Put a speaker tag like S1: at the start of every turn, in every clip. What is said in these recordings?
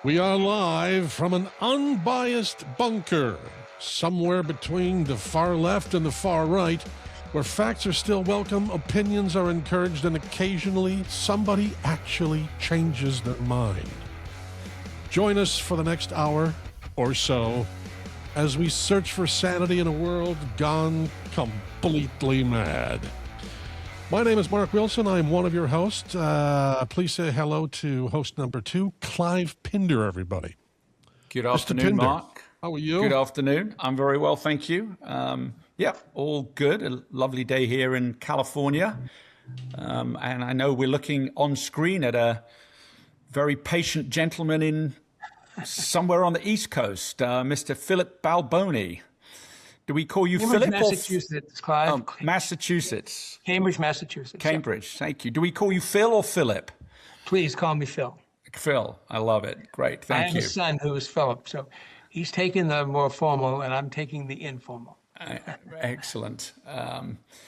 S1: We are live from an unbiased bunker, somewhere between the far left and the far right, where facts are still welcome, opinions are encouraged, and occasionally somebody actually changes their mind. Join us for the next hour or so as we search for sanity in a world gone completely mad. My name is Mark Wilson. I'm one of your hosts. Please say hello to host number 2, Clive Pinder, everybody.
S2: Good afternoon, Mark.
S1: How are you?
S2: Good afternoon. I'm very well, thank you. All good. A lovely day here in California. And I know we're looking on screen at a very patient gentleman in somewhere on the East Coast, Mr. Philip Balboni. Do we call you
S3: Cambridge,
S2: Philip?
S3: Massachusetts, Clive.
S2: Oh, Massachusetts.
S3: Cambridge, Massachusetts.
S2: Cambridge, thank you. Do we call you Phil or Philip?
S3: Please call me Phil.
S2: Phil, I love it. Great, thank you.
S3: I have a son who is Philip, so he's taking the more formal and I'm taking the informal.
S2: Excellent.
S1: You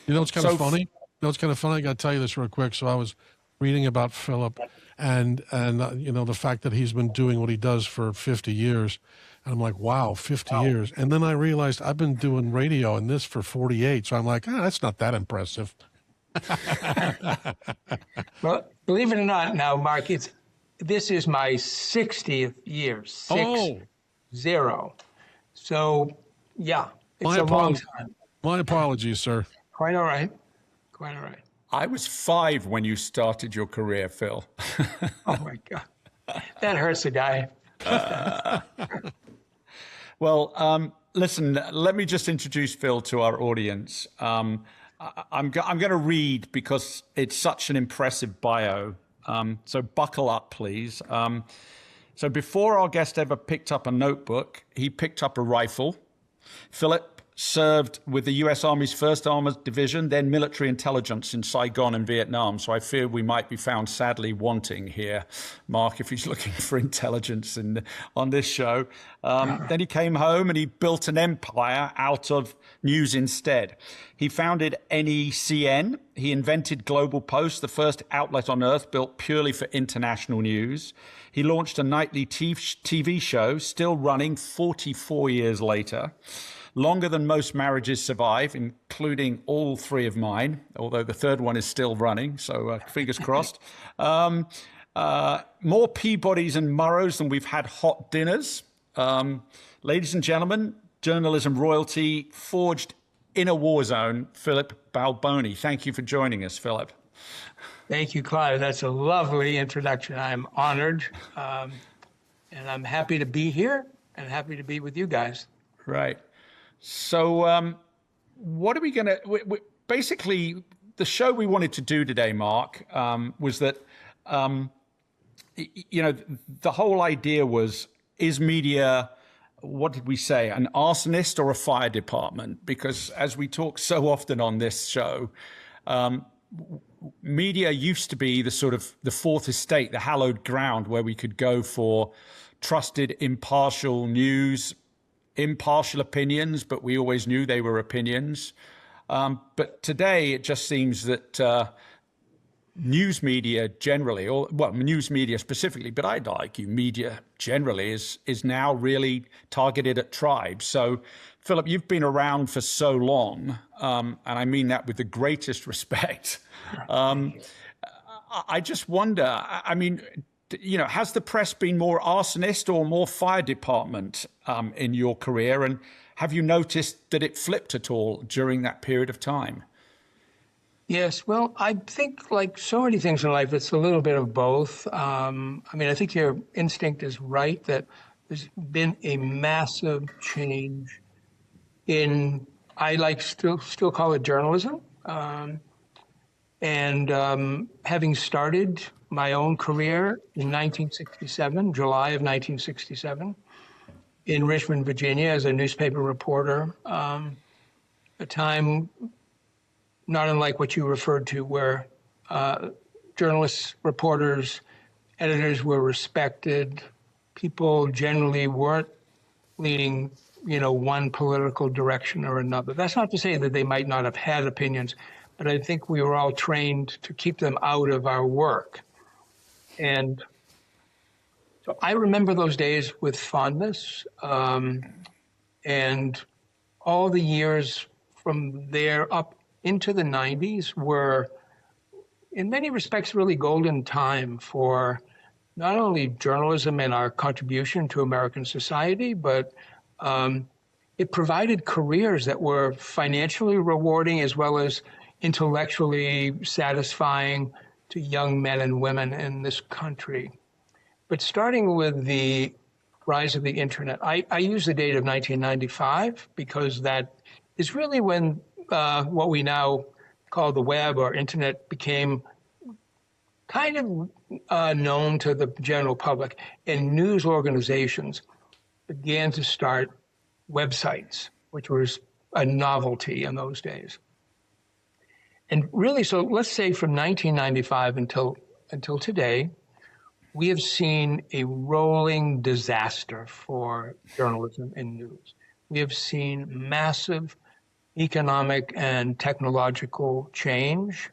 S1: know what's kind of funny? You know what's kind of funny? I got to tell you this real quick. So I was reading about Philip and you know, the fact that he's been doing what he does for 50 years. And I'm like, wow, 50 years. And then I realized I've been doing radio and this for 48. So I'm like, that's not that impressive.
S3: Well, believe it or not now, Mark, this is my 60th year, 60. So, yeah, it's a long time.
S1: My apologies, sir.
S3: Quite all right. Quite all right.
S2: I was 5 when you started your career, Phil.
S3: Oh, my God. That hurts a guy.
S2: Well, listen, let me just introduce Phil to our audience. I'm going to read because it's such an impressive bio. So buckle up, please. So before our guest ever picked up a notebook, he picked up a rifle. Philip served with the U.S. Army's 1st Armored Division, then military intelligence in Saigon and Vietnam. So I fear we might be found sadly wanting here, Mark, if he's looking for intelligence on this show. Then he came home and he built an empire out of news instead. He founded NECN. He invented GlobalPost, the first outlet on earth built purely for international news. He launched a nightly TV show, still running 44 years later. Longer than most marriages survive, including all 3 of mine, although the 3rd one is still running, so fingers crossed. More Peabodys and Murrows than we've had hot dinners. Ladies and gentlemen, journalism royalty forged in a war zone, Philip Balboni. Thank you for joining us, Philip.
S3: Thank you, Clive. That's a lovely introduction. I'm honored, and I'm happy to be here and happy to be with you guys.
S2: Right. So what are we going to basically the show we wanted to do today, Mark, was that, you know, the whole idea was, is media, what did we say, an arsonist or a fire department? Because as we talk so often on this show, media used to be the sort of the fourth estate, the hallowed ground where we could go for trusted, impartial news, impartial opinions, but we always knew they were opinions. But today it just seems that news media generally, or well, news media specifically, but I'd argue media generally is now really targeted at tribes. So, Philip, you've been around for so long, and I mean that with the greatest respect. I just wonder, I mean, you know, has the press been more arsonist or more fire department in your career? And have you noticed that it flipped at all during that period of time?
S3: Yes, well, I think like so many things in life, it's a little bit of both. I mean, I think your instinct is right that there's been a massive change in, I like still call it journalism. Having started my own career in 1967, July of 1967, in Richmond, Virginia, as a newspaper reporter, a time not unlike what you referred to, where journalists, reporters, editors were respected. People generally weren't leaning, you know, one political direction or another. That's not to say that they might not have had opinions, but I think we were all trained to keep them out of our work. And So I remember those days with fondness, and all the years from there up into the 90s were, in many respects, really golden time for not only journalism and our contribution to American society, but it provided careers that were financially rewarding as well as intellectually satisfying to young men and women in this country. But starting with the rise of the internet, I use the date of 1995 because that is really when what we now call the web or internet became kind of known to the general public, and news organizations began to start websites, which was a novelty in those days. And really, so let's say from 1995 until today, we have seen a rolling disaster for journalism and news. We have seen massive economic and technological change.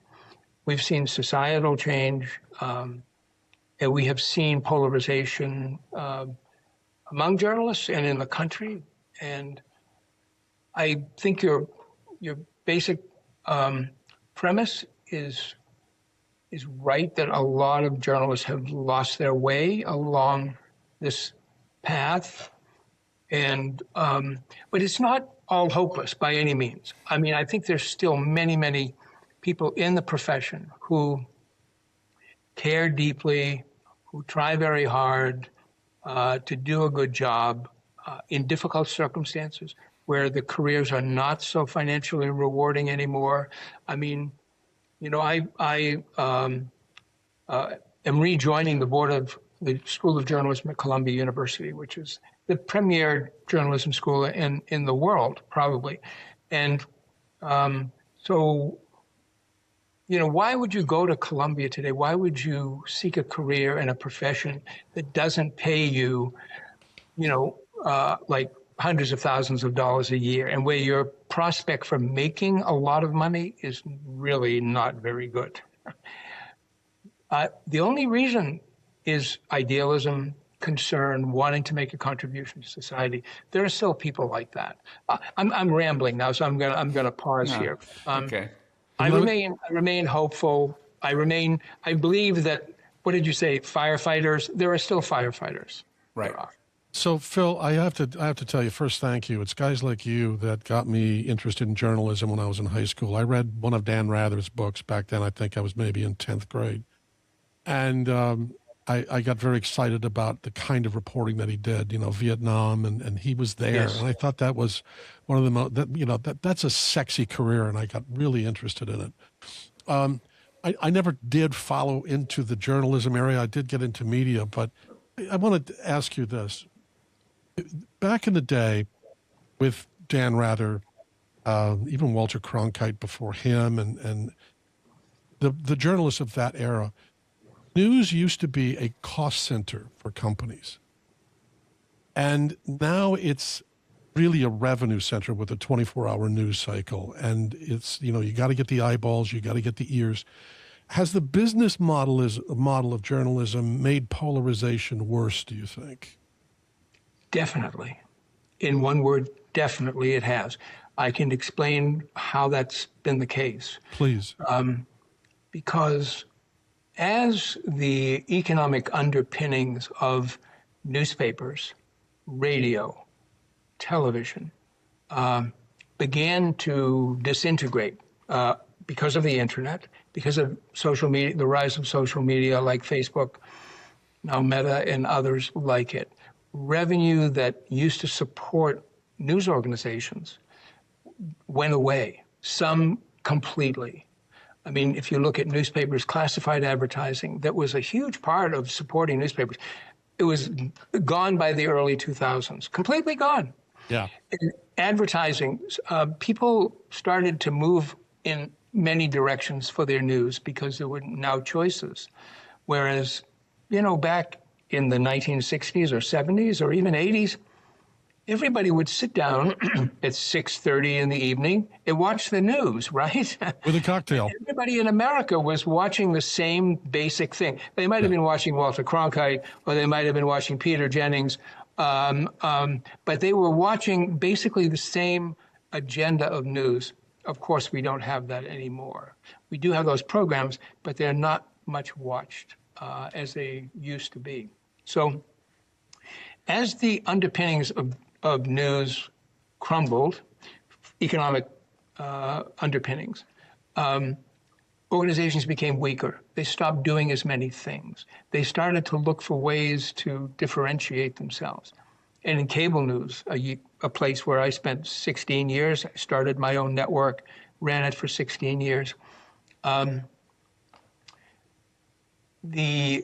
S3: We've seen societal change, and we have seen polarization among journalists and in the country. And I think your basic premise is right, that a lot of journalists have lost their way along this path, and but it's not all hopeless by any means. I mean, I think there's still many people in the profession who care deeply, who try very hard to do a good job in difficult circumstances where the careers are not so financially rewarding anymore. I mean, you know, I am rejoining the board of the School of Journalism at Columbia University, which is the premier journalism school in the world, probably. And so, you know, why would you go to Columbia today? Why would you seek a career in a profession that doesn't pay you, you know, like hundreds of thousands of dollars a year, and where your prospect for making a lot of money is really not very good? The only reason is idealism, concern, wanting to make a contribution to society. There are still people like that. I'm rambling now, so I'm gonna pause here.
S2: Okay.
S3: I remain hopeful. I believe that. What did you say? Firefighters. There are still firefighters.
S2: Right.
S1: So, Phil, I have to tell you first, thank you. It's guys like you that got me interested in journalism when I was in high school. I read one of Dan Rather's books back then. I think I was maybe in 10th grade. And I got very excited about the kind of reporting that he did, you know, Vietnam, and he was there.
S3: Yes.
S1: And I thought that was one of the most, that's a sexy career, and I got really interested in it. I never did follow into the journalism area. I did get into media, but I wanted to ask you this. Back in the day with Dan Rather, even Walter Cronkite before him, and the journalists of that era, news used to be a cost center for companies. And now it's really a revenue center with a 24-hour news cycle. And it's, you know, you got to get the eyeballs, you got to get the ears. Has the business model of journalism made polarization worse, do you think?
S3: Definitely. In one word, definitely it has. I can explain how that's been the case.
S1: Please.
S3: Because as the economic underpinnings of newspapers, radio, television began to disintegrate because of the internet, because of social media, the rise of social media like Facebook, now Meta, and others like it, revenue that used to support news organizations went away, some completely. I mean, if you look at newspapers' classified advertising, that was a huge part of supporting newspapers. It was gone by the early 2000s, completely gone.
S1: Yeah.
S3: In advertising, people started to move in many directions for their news because there were now choices. Whereas, you know, back in the 1960s or 70s or even 80s, everybody would sit down at 6:30 in the evening and watch the news, right?
S1: With a cocktail.
S3: Everybody in America was watching the same basic thing. They might have been watching Walter Cronkite, or they might have been watching Peter Jennings, but they were watching basically the same agenda of news. Of course, we don't have that anymore. We do have those programs, but they're not much watched as they used to be. So as the underpinnings of news crumbled, economic underpinnings, organizations became weaker. They stopped doing as many things. They started to look for ways to differentiate themselves. And in cable news, a place where I spent 16 years, I started my own network, ran it for 16 years. The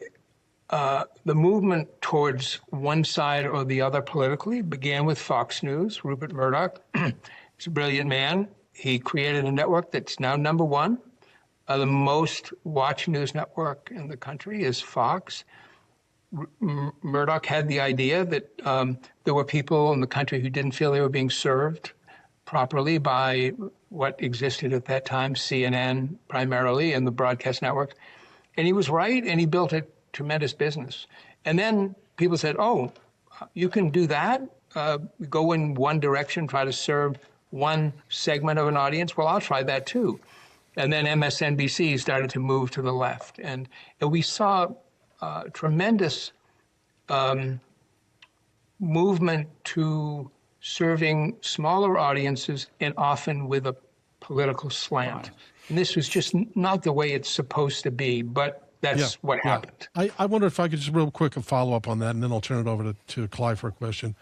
S3: movement towards one side or the other politically began with Fox News. Rupert Murdoch is a brilliant man. He created a network that's now number one. The most watched news network in the country is Fox. Murdoch had the idea that there were people in the country who didn't feel they were being served properly by what existed at that time, CNN primarily, and the broadcast networks. And he was right, and he built a tremendous business. And then people said, oh, you can do that? Go in one direction, try to serve one segment of an audience? Well, I'll try that too. And then MSNBC started to move to the left. And we saw tremendous movement to serving smaller audiences and often with a political slant. And this was just not the way it's supposed to be, but that's what happened.
S1: I wonder if I could just real quick follow up on that, and then I'll turn it over to Clive for a question.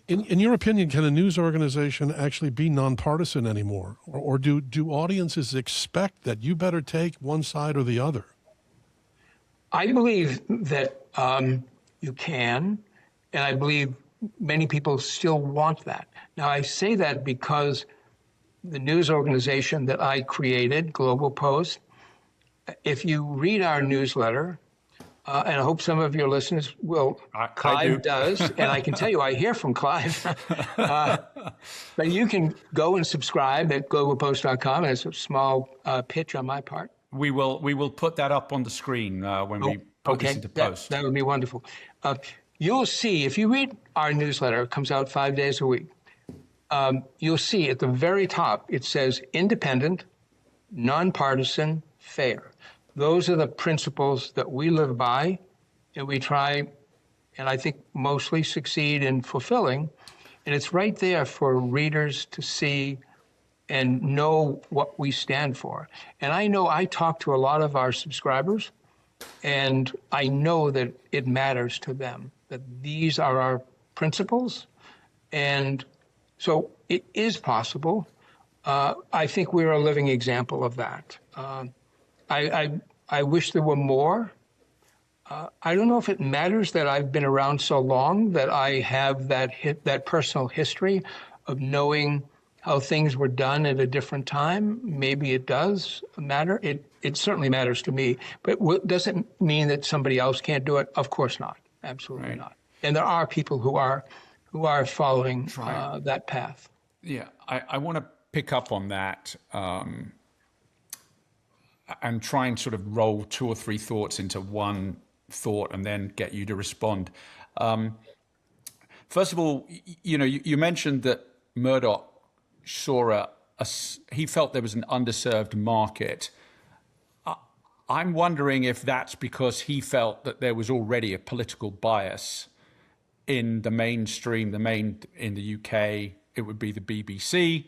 S1: In your opinion, can a news organization actually be nonpartisan anymore? Or do audiences expect that you better take one side or the other?
S3: I believe that you can, and I believe many people still want that. Now, I say that because the news organization that I created, GlobalPost, if you read our newsletter, and I hope some of your listeners will. Clive does, and I can tell you I hear from Clive. But you can go and subscribe at globalpost.com, and it's a small pitch on my part.
S2: We will put that up on the screen when we put this into post.
S3: That would be wonderful. You'll see, if you read our newsletter, it comes out 5 days a week, you'll see at the very top, it says independent, nonpartisan, fair. Those are the principles that we live by, and we try, and I think mostly succeed in fulfilling. And it's right there for readers to see and know what we stand for. And I know I talk to a lot of our subscribers, and I know that it matters to them, that these are our principles. And so it is possible. I think we're a living example of that. I wish there were more. I don't know if it matters that I've been around so long, that I have that personal history of knowing how things were done at a different time. Maybe it does matter. It certainly matters to me. But does it mean that somebody else can't do it? Of course not. Absolutely not. And there are people who are following that path.
S2: Yeah, I want to pick up on that. And try and sort of roll two or three thoughts into one thought and then get you to respond. First of all, you mentioned that Murdoch saw he felt there was an underserved market. I'm wondering if that's because he felt that there was already a political bias in the mainstream, in the UK, it would be the BBC.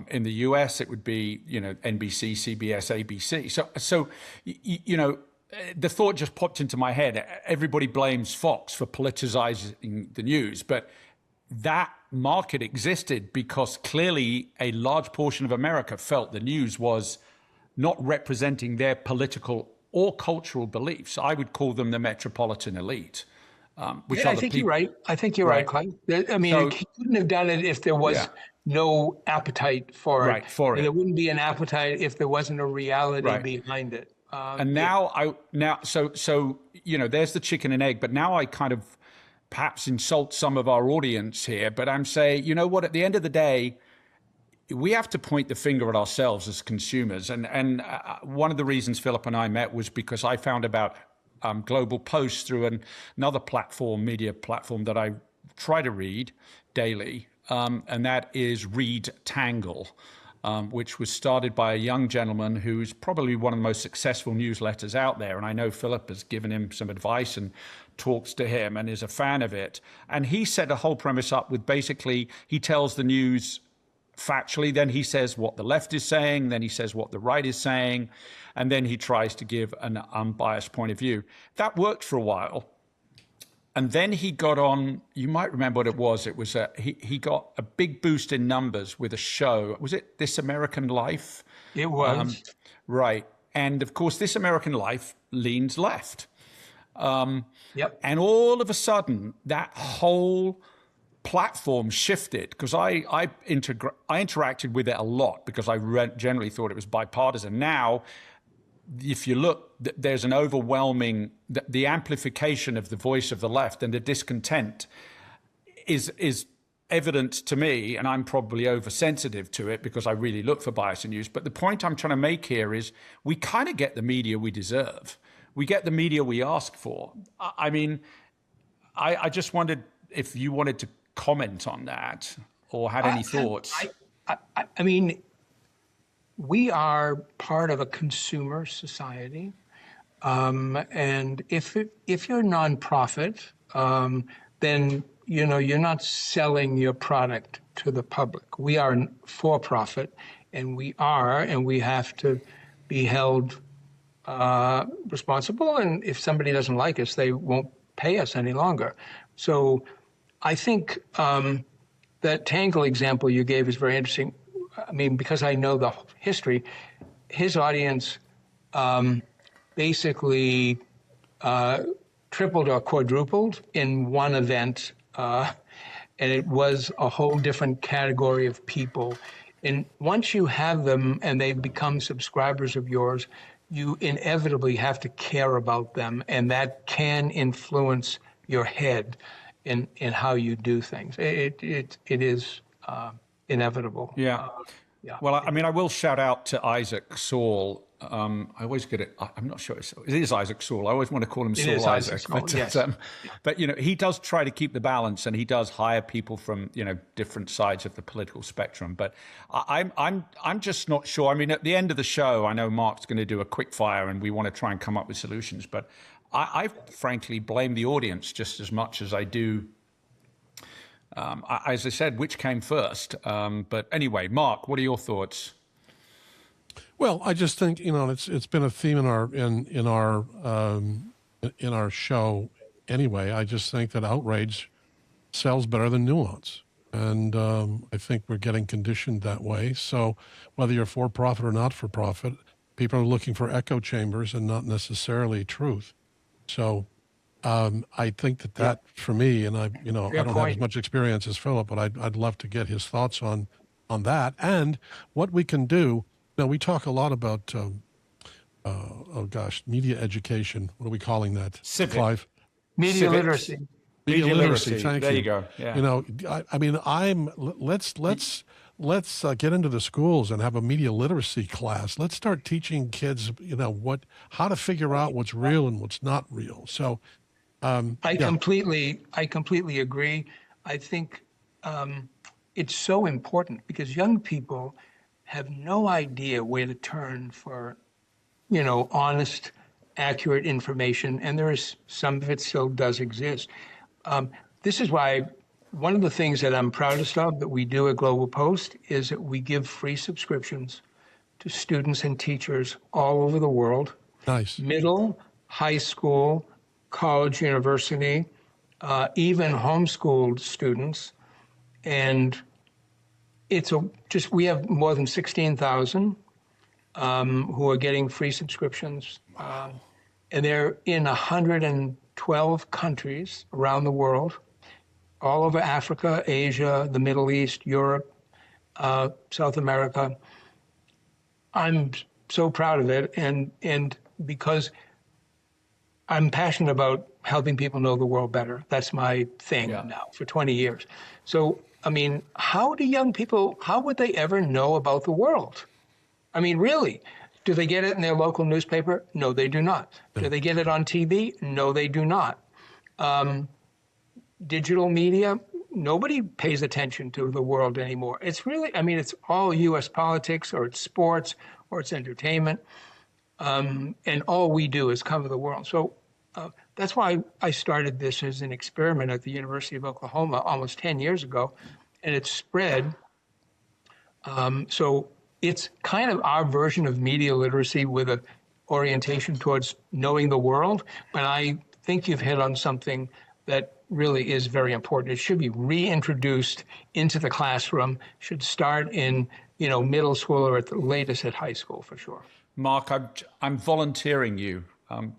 S2: In the US, it would be, NBC, CBS, ABC. So the thought just popped into my head. Everybody blames Fox for politicizing the news, but that market existed because clearly a large portion of America felt the news was not representing their political or cultural beliefs. I would call them the metropolitan elite.
S3: I think you're right. I think you're right, Clive. I mean, he couldn't have done it if there was no appetite for it. And there wouldn't be an appetite if there wasn't a reality behind it.
S2: And now, so there's the chicken and egg. But now I kind of perhaps insult some of our audience here, but I'm saying, you know what, at the end of the day, we have to point the finger at ourselves as consumers. And one of the reasons Philip and I met was because I found about GlobalPost through another platform, media platform that I try to read daily, and that is Read Tangle, which was started by a young gentleman who's probably one of the most successful newsletters out there. And I know Philip has given him some advice and talks to him and is a fan of it. And he set a whole premise up with basically he tells the news factually, then he says what the left is saying, then he says what the right is saying, and then he tries to give an unbiased point of view. That worked for a while. And then he got on, you might remember what it was. It was he got a big boost in numbers with a show. Was it This American Life?
S3: It was.
S2: Right. And of course, This American Life leans left.
S3: Yep.
S2: And all of a sudden, that whole platform shifted because I interacted with it a lot because I generally thought it was bipartisan. Now, if you look, there's an overwhelming, the amplification of the voice of the left and the discontent is evident to me, and I'm probably oversensitive to it because I really look for bias in news. But the point I'm trying to make here is we kind of get the media we deserve. We get the media we ask for. I mean, I just wondered if you wanted to comment on that or had any thoughts.
S3: I mean, we are part of a consumer society, and if you're a nonprofit, then you're not selling your product to the public. We are for profit, and we have to be held responsible. And if somebody doesn't like us, they won't pay us any longer. So I think that Tangle example you gave is very interesting. I mean, because I know the history, his audience basically tripled or quadrupled in one event, and it was a whole different category of people. And once you have them and they become subscribers of yours, you inevitably have to care about them, and that can influence your head in how you do things. It is inevitable.
S2: Yeah.
S3: Yeah.
S2: Well, I mean, I will shout out to Isaac Saul. I always get it. I'm not sure. It is Isaac Saul. I always want to call him Saul Isaac.
S3: Saul, yes.
S2: But he does try to keep the balance, and he does hire people from different sides of the political spectrum. But I'm just not sure. I mean, at the end of the show, I know Mark's going to do a quick fire, and we want to try and come up with solutions. But I frankly blame the audience just as much as I do. As I said, which came first? But anyway, Mark, what are your thoughts?
S1: Well, I just think it's been a theme in our show anyway. I just think that outrage sells better than nuance, and I think we're getting conditioned that way. So whether you're for profit or not for profit, people are looking for echo chambers and not necessarily truth. So I think that for me, and I don't have as much experience as Philip, but I'd love to get his thoughts on that and what we can do. Now, we talk a lot about, media education. What are we calling that?
S2: Civic.
S1: Clive?
S3: Media literacy.
S1: Media literacy. Thank you.
S2: There you go. Yeah.
S1: I mean, let's get into the schools and have a media literacy class. Let's start teaching kids, how to figure out what's real and what's not real. So,
S3: I completely agree. I think it's so important because young people have no idea where to turn for, honest, accurate information, and there is some of it still does exist. This is why one of the things that I'm proudest of that we do at Global Post is that we give free subscriptions to students and teachers all over the world.
S1: Nice.
S3: Middle, high school, college, university, even homeschooled students. And we have more than 16,000 who are getting free subscriptions. And they're in 112 countries around the world, all over Africa, Asia, the Middle East, Europe, South America. I'm so proud of it. And because I'm passionate about helping people know the world better. That's my thing now for 20 years. So, I mean, how would they ever know about the world? I mean, really, do they get it in their local newspaper? No, they do not. Do they get it on TV? No, they do not. Digital media, nobody pays attention to the world anymore. It's really, I mean, it's all U.S. politics, or it's sports, or it's entertainment. And all we do is cover the world. So that's why I started this as an experiment at the University of Oklahoma almost 10 years ago, and it's spread. So it's kind of our version of media literacy with an orientation towards knowing the world. But I think you've hit on something that really is very important. It should be reintroduced into the classroom, should start in, middle school or at the latest at high school for sure.
S2: Mark, I'm volunteering you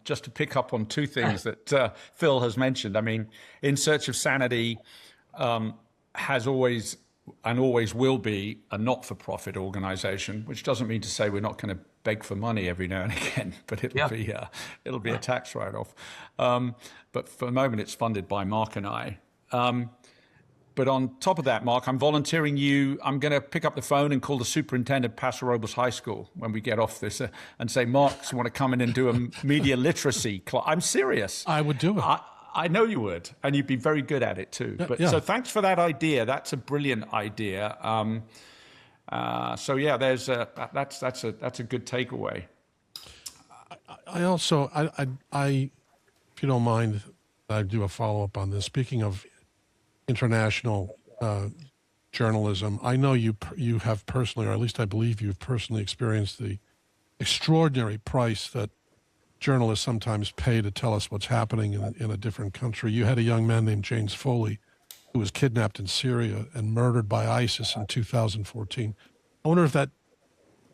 S2: just to pick up on two things that Phil has mentioned. I mean, In Search of Sanity has always and always will be a not-for-profit organization, which doesn't mean to say we're not going to beg for money every now and again, but it'll be a tax write-off. But for the moment, it's funded by Mark and I. But on top of that, Mark, I'm volunteering you. I'm going to pick up the phone and call the superintendent of Paso Robles High School when we get off this and say, Mark, you want to come in and do a media literacy class? I'm serious.
S1: I would do it.
S2: I know you would, and you'd be very good at it too. So thanks for that idea. That's a brilliant idea. That's a good takeaway.
S1: I also, if you don't mind, I do a follow-up on this. Speaking of international journalism, I know you have personally, or at least I believe you've personally experienced the extraordinary price that journalists sometimes pay to tell us what's happening in a different country. You had a young man named Jim Foley who was kidnapped in Syria and murdered by ISIS in 2014. I wonder if that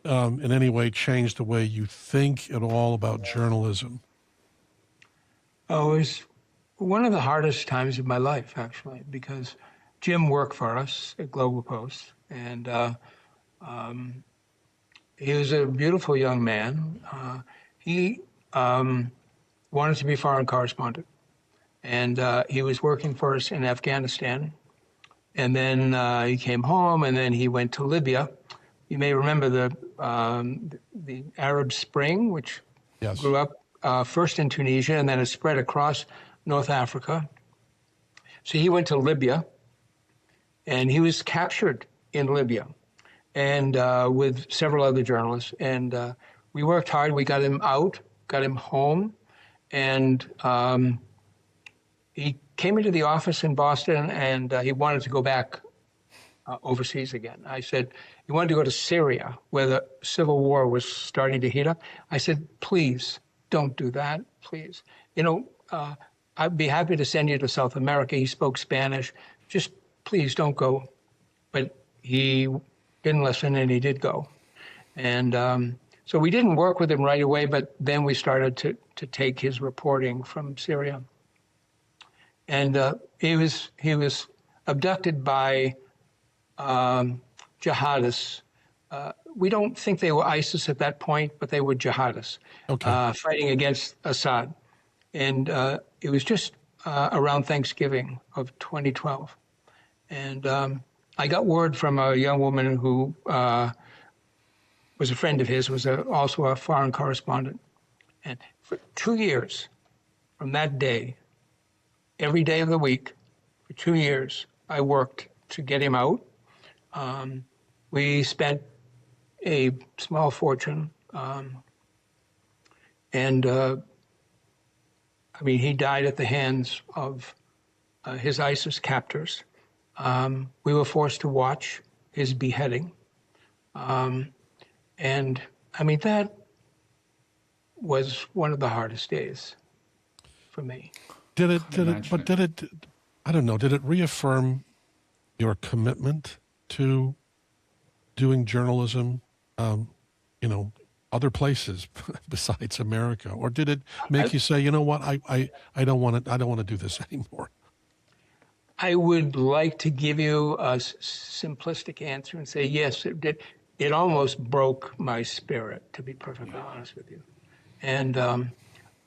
S1: in any way changed the way you think at all about journalism.
S3: Oh, it was one of the hardest times of my life, actually, because Jim worked for us at GlobalPost, and he was a beautiful young man. He wanted to be foreign correspondent, and he was working for us in Afghanistan, and then he came home, and then he went to Libya. You may remember the Arab Spring, which grew up first in Tunisia, and then it spread across North Africa. So he went to Libya, and he was captured in Libya, and with several other journalists, and we worked hard. We got him out, got him home, and he came into the office in Boston, and he wanted to go back overseas again. I said, he wanted to go to Syria, where the civil war was starting to heat up. I said, please, don't do that, please. I'd be happy to send you to South America. He spoke Spanish. Just please don't go. But he didn't listen, and he did go. And so we didn't work with him right away, but then we started to take his reporting from Syria. And he was abducted by jihadists. We don't think they were ISIS at that point, but they were jihadists fighting against Assad. And it was just around Thanksgiving of 2012. And I got word from a young woman who was a friend of his, was also a foreign correspondent. And for 2 years, from that day, every day of the week, for 2 years, I worked to get him out. We spent a small fortune. He died at the hands of his ISIS captors. We were forced to watch his beheading. That was one of the hardest days for me.
S1: Did it reaffirm your commitment to doing journalism, other places besides America? Or did it make you say, you know what, I don't want to do this anymore?
S3: I would like to give you a simplistic answer and say, yes, it did. It almost broke my spirit, to be perfectly honest with you. And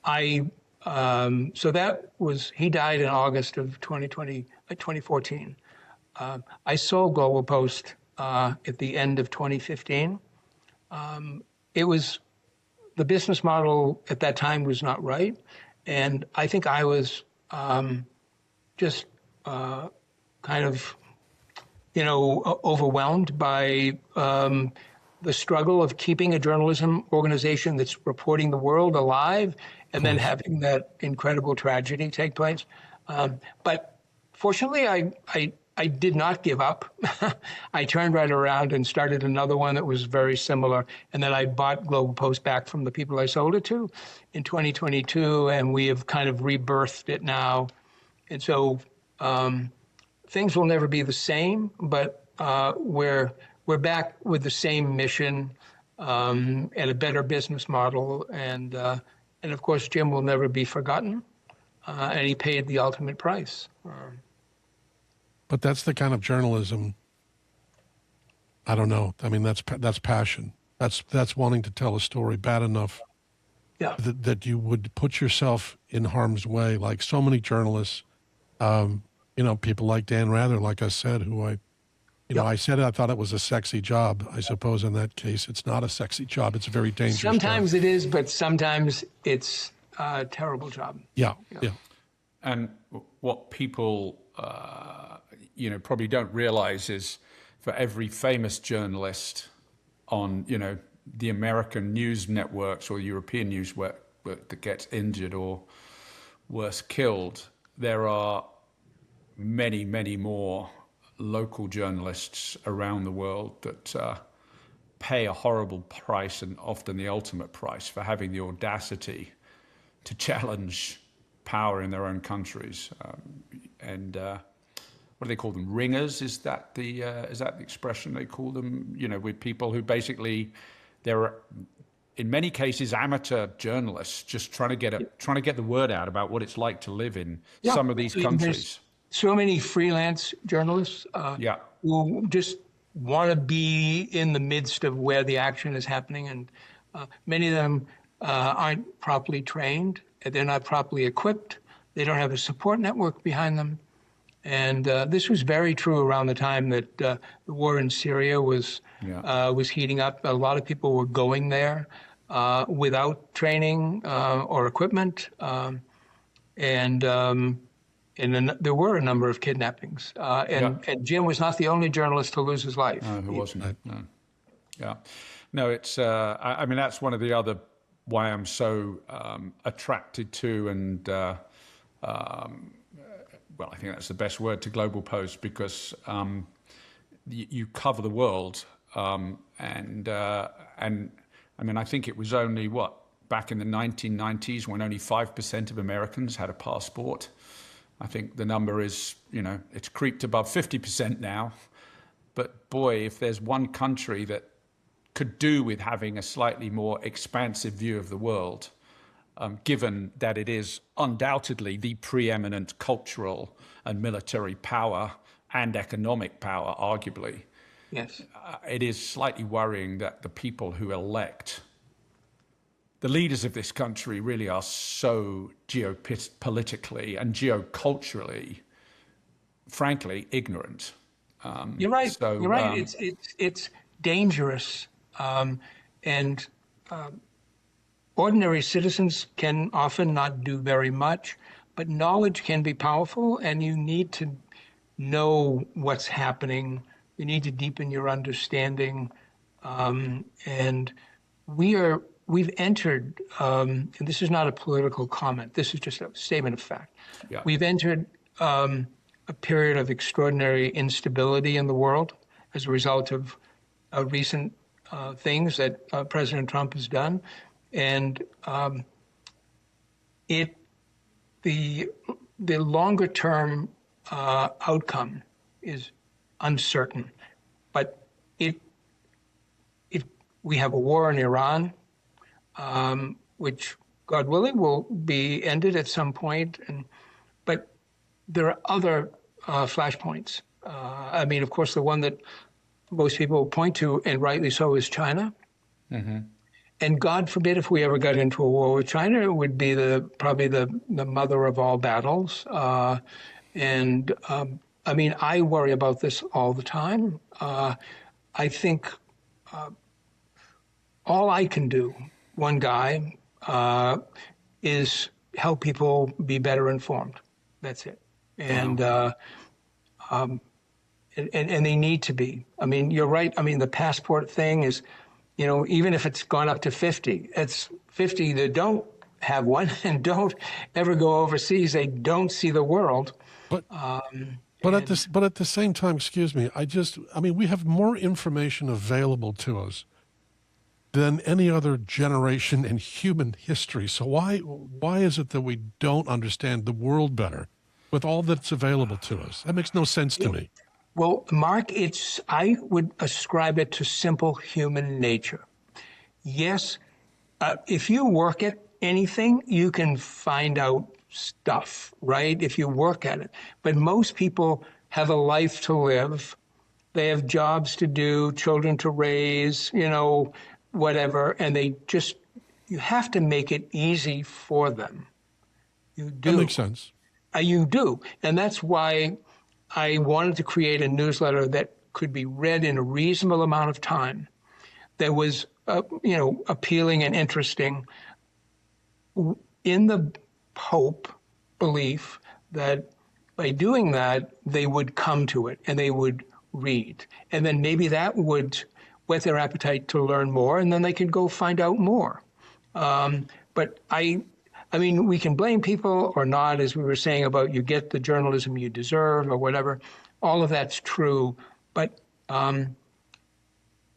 S3: I So he died in August of 2014. I sold GlobalPost at the end of 2015. The business model at that time was not right. And I think I was just kind of, overwhelmed by the struggle of keeping a journalism organization that's reporting the world alive and then having that incredible tragedy take place. But fortunately, I did not give up. I turned right around and started another one that was very similar. And then I bought GlobalPost back from the people I sold it to in 2022, and we have kind of rebirthed it now. And so things will never be the same, but we're back with the same mission and a better business model. And of course, Jim will never be forgotten, and he paid the ultimate price.
S1: But that's the kind of journalism. I don't know. I mean, that's passion. That's wanting to tell a story bad enough.
S3: Yeah.
S1: That you would put yourself in harm's way, like so many journalists. People like Dan Rather, like I said, who I said I thought it was a sexy job. I suppose in that case, it's not a sexy job. It's a very dangerous
S3: Sometimes
S1: job.
S3: It is, but sometimes it's a terrible job.
S1: Yeah.
S2: And what people, probably don't realize is for every famous journalist on, the American news networks or European news network that gets injured or worse, killed, there are many, many more local journalists around the world that pay a horrible price, and often the ultimate price, for having the audacity to challenge power in their own countries. What do they call them? Ringers? Is that the expression they call them? With people who basically, they're in many cases amateur journalists just trying to get the word out about what it's like to live in some of these countries.
S3: So many freelance journalists who just want to be in the midst of where the action is happening, and many of them aren't properly trained. They're not properly equipped. They don't have a support network behind them. And this was very true around the time that the war in Syria was heating up. A lot of people were going there without training or equipment, and then there were a number of kidnappings. And Jim was not the only journalist to lose his life.
S2: No, he wasn't. No. Yeah. No, it's. I mean, that's one of the other why I'm so attracted to and. Well, I think that's the best word to GlobalPost, because you cover the world, and I mean, I think it was only back in the 1990s when only 5% of Americans had a passport. I think the number is, it's creeped above 50% now. But boy, if there's one country that could do with having a slightly more expansive view of the world, given that it is undoubtedly the preeminent cultural and military power and economic power, arguably.
S3: Yes.
S2: It is slightly worrying that the people who elect the leaders of this country really are so geopolitically and geoculturally, frankly, ignorant.
S3: You're right. You're right. It's dangerous, and ordinary citizens can often not do very much, but knowledge can be powerful, and you need to know what's happening. You need to deepen your understanding, and we've entered, and this is not a political comment, this is just a statement of fact. Yeah. We've entered a period of extraordinary instability in the world as a result of recent things that President Trump has done. And the longer term outcome is uncertain. But we have a war in Iran, which, God willing, will be ended at some point. But there are other flashpoints. I mean, of course, the one that most people point to, and rightly so, is China. Mm-hmm. and God forbid if we ever got into a war with China, it would be probably the mother of all battles. And I mean, I worry about this all the time. I think all I can do, one guy, is help people be better informed. That's it. And and they need to be. I mean, you're right. I mean, the passport thing is, you know, even if it's gone up to 50, it's 50 that don't have one and don't ever go overseas. They don't see the world.
S1: But at the same time, excuse me, I mean, we have more information available to us than any other generation in human history. So why is it that we don't understand the world better with all that's available to us? That makes no sense to me.
S3: Well, Mark, I would ascribe it to simple human nature. Yes, if you work at anything, you can find out stuff, right? If you work at it. But most people have a life to live. They have jobs to do, children to raise, you know, whatever. And you have to make it easy for them. You do.
S1: That makes sense.
S3: You do. And that's why I wanted to create a newsletter that could be read in a reasonable amount of time, that was, you know, appealing and interesting, in the hope, belief that by doing that, they would come to it and they would read. And then maybe that would whet their appetite to learn more, and then they could go find out more. But I mean, we can blame people or not, as we were saying about you get the journalism you deserve or whatever. All of that's true, but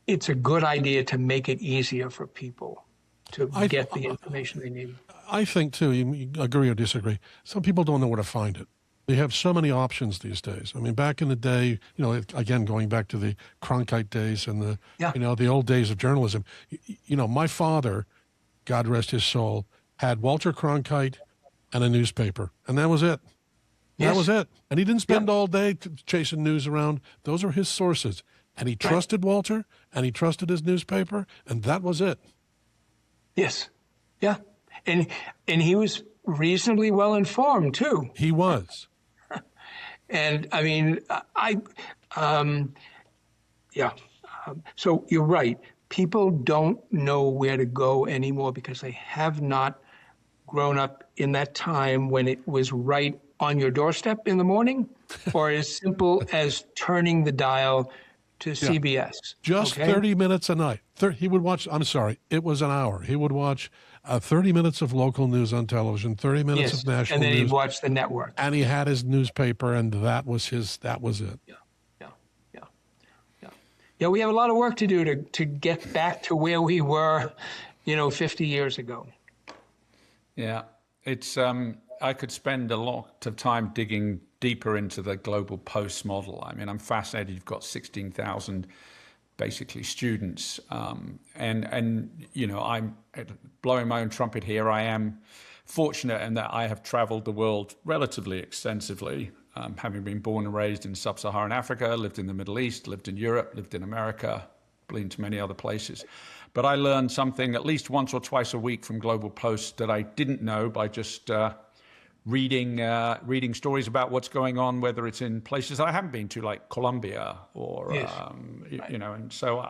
S3: it's a good idea to make it easier for people to get the information they need.
S1: I think, too, you agree or disagree, some people don't know where to find it. They have so many options these days. I mean, back in the day, you know, again, going back to the Cronkite days and the old days of journalism, you know, my father, God rest his soul, had Walter Cronkite and a newspaper, and that was it. Yes. That was it. And he didn't spend all day chasing news around. Those are his sources. And he trusted Walter, and he trusted his newspaper, and that was it.
S3: Yes. Yeah. And he was reasonably well informed, too.
S1: He was.
S3: And I mean, so you're right. People don't know where to go anymore because they have not grown up in that time when it was right on your doorstep in the morning, or as simple as turning the dial to CBS.
S1: Just 30 minutes a night. He would watch, I'm sorry, it was an hour. He would watch 30 minutes of local news on television, 30 minutes of national news.
S3: And then he'd watch the network.
S1: And he had his newspaper, and that was it.
S3: Yeah, we have a lot of work to do to get back to where we were, 50 years ago.
S2: Yeah, it's I could spend a lot of time digging deeper into the GlobalPost model. I mean, I'm fascinated. You've got 16,000 basically students, and I'm blowing my own trumpet here. I am fortunate in that I have traveled the world relatively extensively, having been born and raised in sub-Saharan Africa, lived in the Middle East, lived in Europe, lived in America, been to many other places. But I learned something at least once or twice a week from GlobalPost that I didn't know by just reading stories about what's going on, whether it's in places I haven't been to, like Colombia or, and so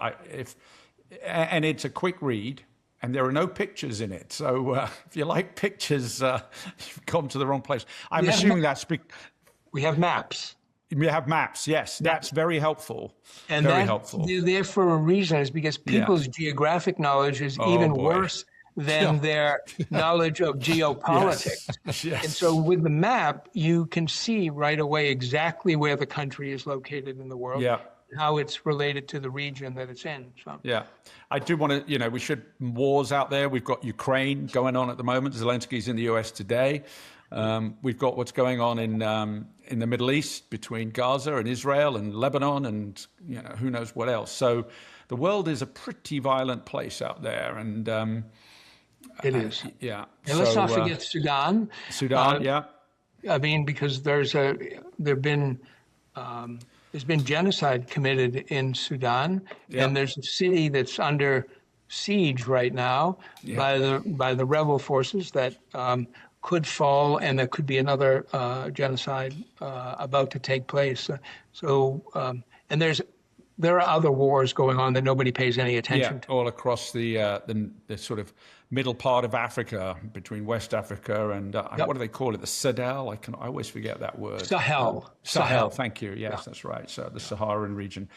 S2: and it's a quick read and there are no pictures in it. So if you like pictures, you've come to the wrong place. I'm assuming
S3: we have maps.
S2: We have maps, yes. That's very helpful.
S3: And
S2: very helpful.
S3: They're there for a reason. It's because people's geographic knowledge is even worse than their knowledge of geopolitics.
S2: Yes.
S3: And so with the map, you can see right away exactly where the country is located in the world, how it's related to the region that it's in. So. Yeah.
S2: I do want to, we should, wars out there. We've got Ukraine going on at the moment. Zelensky's in the US today. We've got what's going on in the Middle East between Gaza and Israel and Lebanon and who knows what else. So the world is a pretty violent place out there, and
S3: it is.
S2: Yeah.
S3: And let's not forget Sudan. I mean, because there's been genocide committed in Sudan, and there's a city that's under siege right now by the rebel forces that could fall, and there could be another genocide about to take place. And there are other wars going on that nobody pays any attention to.
S2: All across the sort of middle part of Africa, between West Africa and what do they call it? The Sahel. I always forget that word.
S3: Sahel.
S2: Thank you. Yes, that's right. So the Saharan region.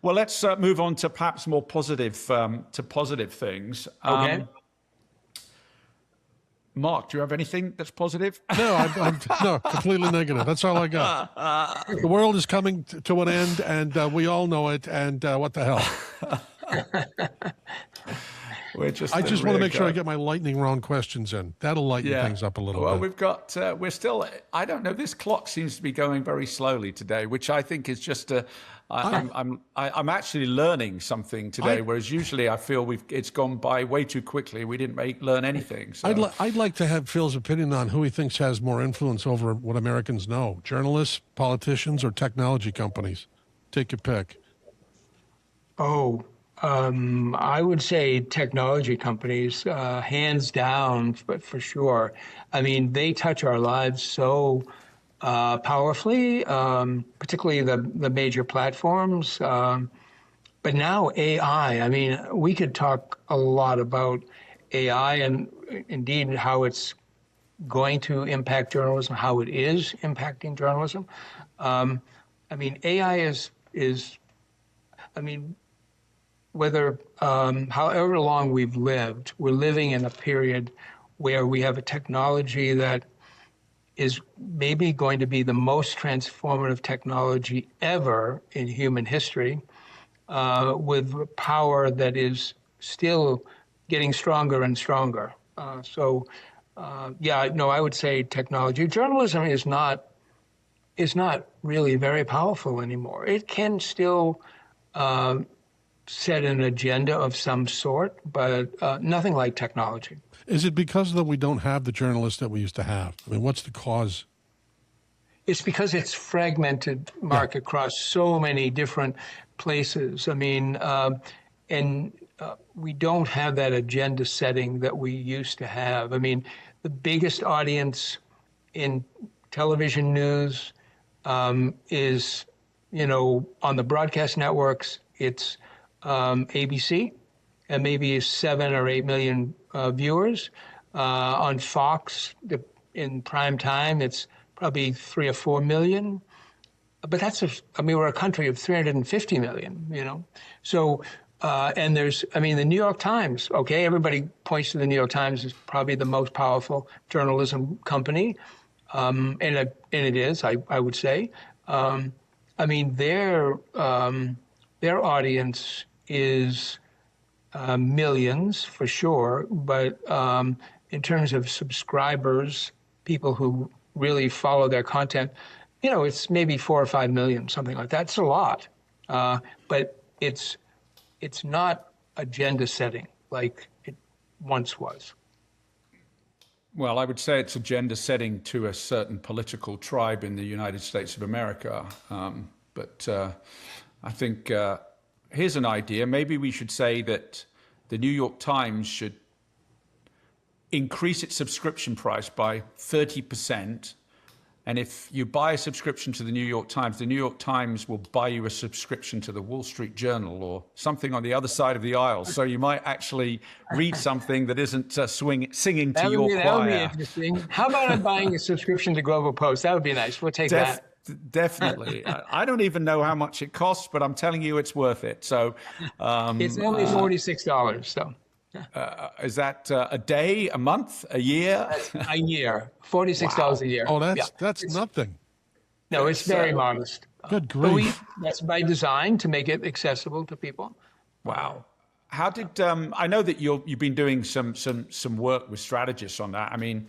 S2: Well, let's move on to perhaps more positive things.
S3: Okay.
S2: Mark, do you have anything that's positive?
S1: No, I'm no, completely negative. That's all I got. The world is coming to an end, and we all know it. And what the hell? I just want to make sure I get my lightning round questions in. That'll lighten things up a little bit.
S2: Well, we've got, we're still, I don't know, this clock seems to be going very slowly today, which I think is just I'm actually learning something today, whereas usually I feel it's gone by way too quickly. We didn't learn anything. So.
S1: I'd like to have Phil's opinion on who he thinks has more influence over what Americans know: journalists, politicians, or technology companies. Take your pick.
S3: I would say technology companies, hands down, but for sure. I mean, they touch our lives so powerfully, particularly the major platforms. But now AI, I mean, we could talk a lot about AI and indeed how it's going to impact journalism, how it is impacting journalism. I mean, AI is whether however long we've lived, we're living in a period where we have a technology that is maybe going to be the most transformative technology ever in human history, with power that is still getting stronger and stronger. I would say technology. Journalism is not really very powerful anymore. It can still set an agenda of some sort, but nothing like technology.
S1: Is it because that we don't have the journalists that we used to have? I mean, what's the cause?
S3: It's because it's fragmented, Mark, across so many different places. I mean, we don't have that agenda setting that we used to have. I mean, the biggest audience in television news is, on the broadcast networks, it's ABC, and maybe 7 or 8 million viewers. On Fox, in prime time, it's probably 3 or 4 million. But we're a country of 350 million, So, and the New York Times, okay, everybody points to the New York Times as probably the most powerful journalism company. And it is, I would say. Their audience is millions for sure, but in terms of subscribers, people who really follow their content, it's maybe 4 or 5 million, something like that. It's a lot, but it's not agenda setting like it once was.
S2: Well, I would say it's agenda setting to a certain political tribe in the United States of America, but I think here's an idea. Maybe we should say that the New York Times should increase its subscription price by 30%. And if you buy a subscription to the New York Times will buy you a subscription to the Wall Street Journal or something on the other side of the aisle. So you might actually read something that isn't singing to your choir.
S3: That would be interesting. How about buying a subscription to GlobalPost? That would be nice. We'll take that.
S2: Definitely. I don't even know how much it costs, but I'm telling you it's worth it. So
S3: it's only $46. So
S2: is that a day, a month, a year?
S3: A year. $46 a year.
S1: Oh, that's nothing.
S3: No, it's very modest.
S1: Good grief.
S3: That's by design to make it accessible to people.
S2: Wow. How did I know that you've been doing some work with strategists on that? I mean,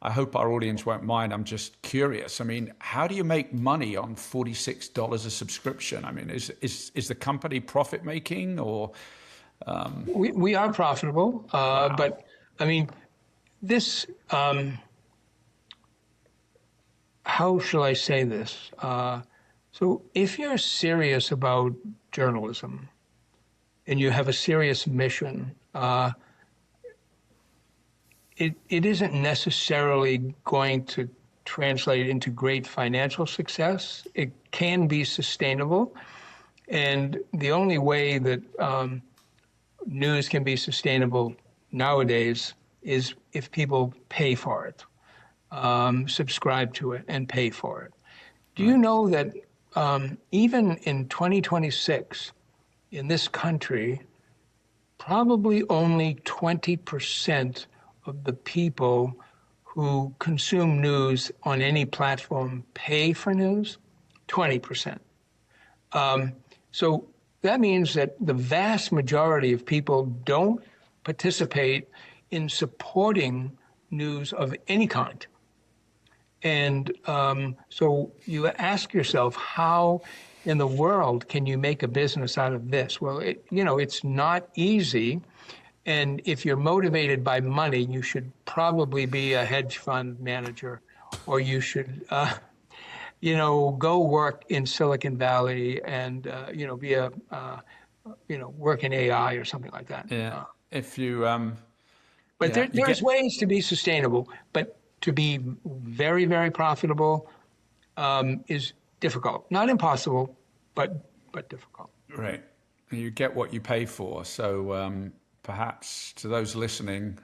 S2: I hope our audience won't mind. I'm just curious. I mean, how do you make money on $46 a subscription? I mean, is the company profit making or?
S3: We are profitable, wow. But I mean, this. How shall I say this? So, if you're serious about journalism, and you have a serious mission, it isn't necessarily going to translate into great financial success. It can be sustainable. And the only way that news can be sustainable nowadays is if people pay for it, subscribe to it, and pay for it. Do you know that even in 2026, in this country, probably only 20% of the people who consume news on any platform pay for news? 20%. So that means that the vast majority of people don't participate in supporting news of any kind. And so you ask yourself, how in the world can you make a business out of this? Well, it's not easy. And if you're motivated by money, you should probably be a hedge fund manager, or you should, go work in Silicon Valley and, be a, work in AI or something like that.
S2: Yeah. If you,
S3: but there's ways to be sustainable, but to be very, very profitable is difficult. Not impossible, but difficult.
S2: Right. You get what you pay for. So perhaps to those listening,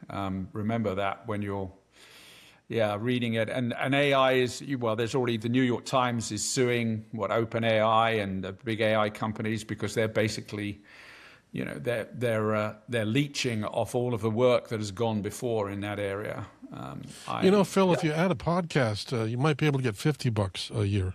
S2: remember that when you're reading it. And AI is, there's already, the New York Times is suing OpenAI and the big AI companies because they're basically, they're leeching off all of the work that has gone before in that area.
S1: Phil, if you add a podcast, you might be able to get $50 a year.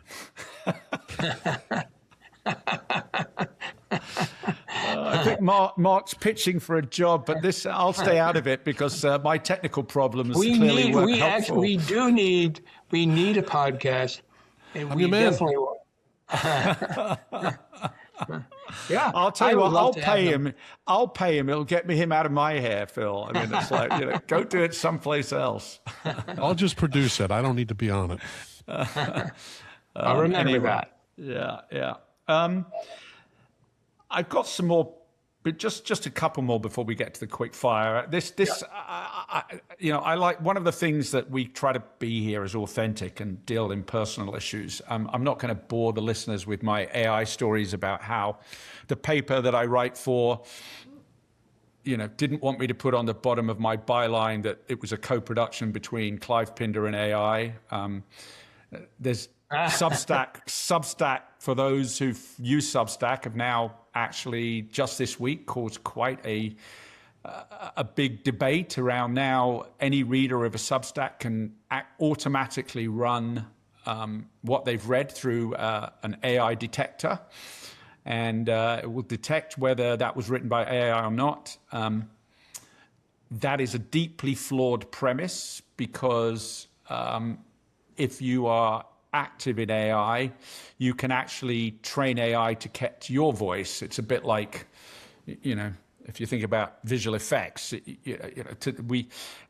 S2: I think Mark's pitching for a job, but I'll stay out of it because my technical problems clearly weren't helpful.
S3: We need a podcast, and we definitely will. Yeah,
S2: I'll tell you what. I'll pay him. I'll pay him. It'll get him out of my hair, Phil. I mean, it's like go do it someplace else.
S1: I'll just produce it. I don't need to be on it.
S3: I'll remember that.
S2: Yeah. I've got some more, but just a couple more before we get to the quick fire. I like, one of the things that we try to be here is authentic and deal in personal issues. I'm not going to bore the listeners with my AI stories about how the paper that I write for, didn't want me to put on the bottom of my byline that it was a co-production between Clive Pinder and AI. There's Substack, for those who've used Substack, have now actually just this week caused quite a big debate around now any reader of a Substack can automatically run what they've read through an AI detector, and it will detect whether that was written by AI or not. That is a deeply flawed premise because if you are active in AI, you can actually train AI to catch your voice. It's a bit like, if you think about visual effects,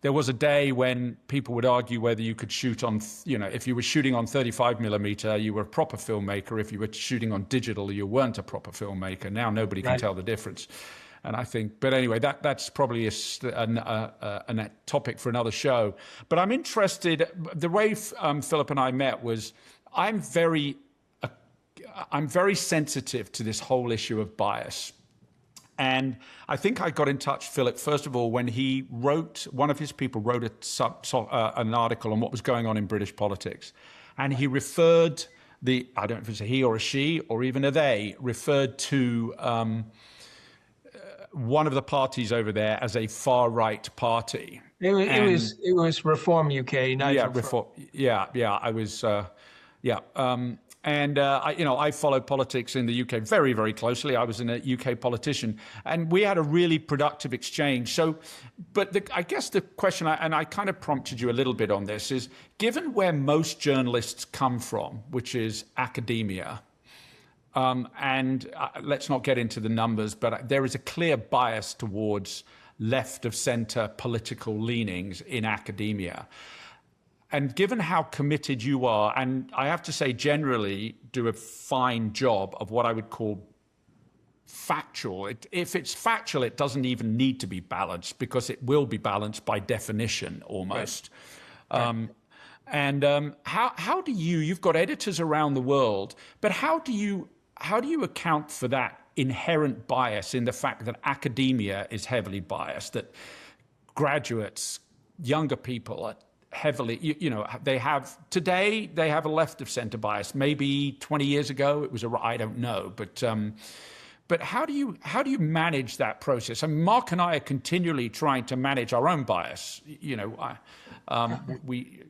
S2: there was a day when people would argue whether you could shoot on, if you were shooting on 35mm, you were a proper filmmaker. If you were shooting on digital, you weren't a proper filmmaker. Now nobody can tell the difference. And I think, but anyway, that's probably a topic for another show. But I'm interested, the way Philip and I met was, I'm very sensitive to this whole issue of bias. And I think I got in touch, Philip, first of all, when one of his people wrote an article on what was going on in British politics. And he referred I don't know if it's a he or a she or even a they, referred to one of the parties over there as a far-right party.
S3: It was Reform UK, not
S2: Reform. I was. I follow politics in the UK very, very closely. I was a UK politician, and we had a really productive exchange. So, but I guess the question, and I kind of prompted you a little bit on this, is given where most journalists come from, which is academia. Let's not get into the numbers, but there is a clear bias towards left of center political leanings in academia. And given how committed you are, and I have to say generally do a fine job of what I would call factual. If it's factual, it doesn't even need to be balanced because it will be balanced by definition almost. Right. How do you've got editors around the world, but how do you account for that inherent bias in the fact that academia is heavily biased, that graduates, younger people are heavily, they have a left of center bias. Maybe 20 years ago it was I don't know, but how do you manage that process? I mean, Mark and I are continually trying to manage our own bias.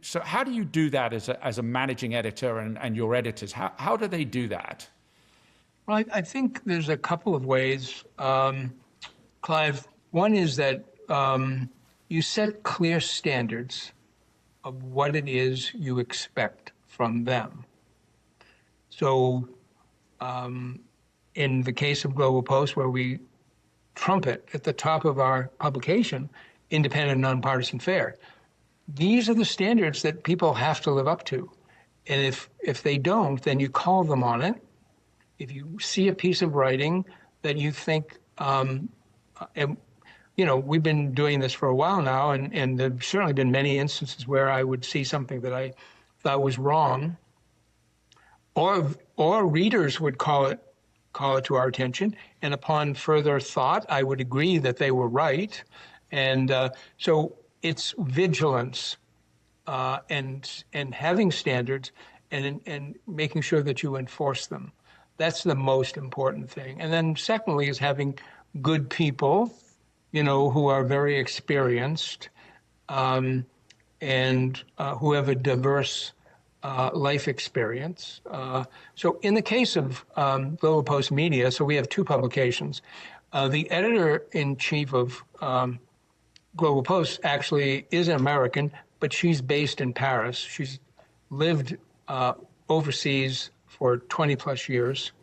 S2: So how do you do that as a managing editor and your editors? How do they do that?
S3: Well, I think there's a couple of ways, Clive. One is that you set clear standards of what it is you expect from them. So in the case of Global Post, where we trumpet at the top of our publication, independent, nonpartisan, fair, these are the standards that people have to live up to. And if they don't, then you call them on it. If you see a piece of writing that you think, we've been doing this for a while now, and there've certainly been many instances where I would see something that I thought was wrong, or readers would call it to our attention, and upon further thought, I would agree that they were right. And so it's vigilance and having standards and making sure that you enforce them. That's the most important thing. And then secondly is having good people, who are very experienced and who have a diverse life experience. So in the case of Global Post Media, so we have two publications. The editor-in-chief of Global Post actually is an American, but she's based in Paris. She's lived overseas for 20 plus years.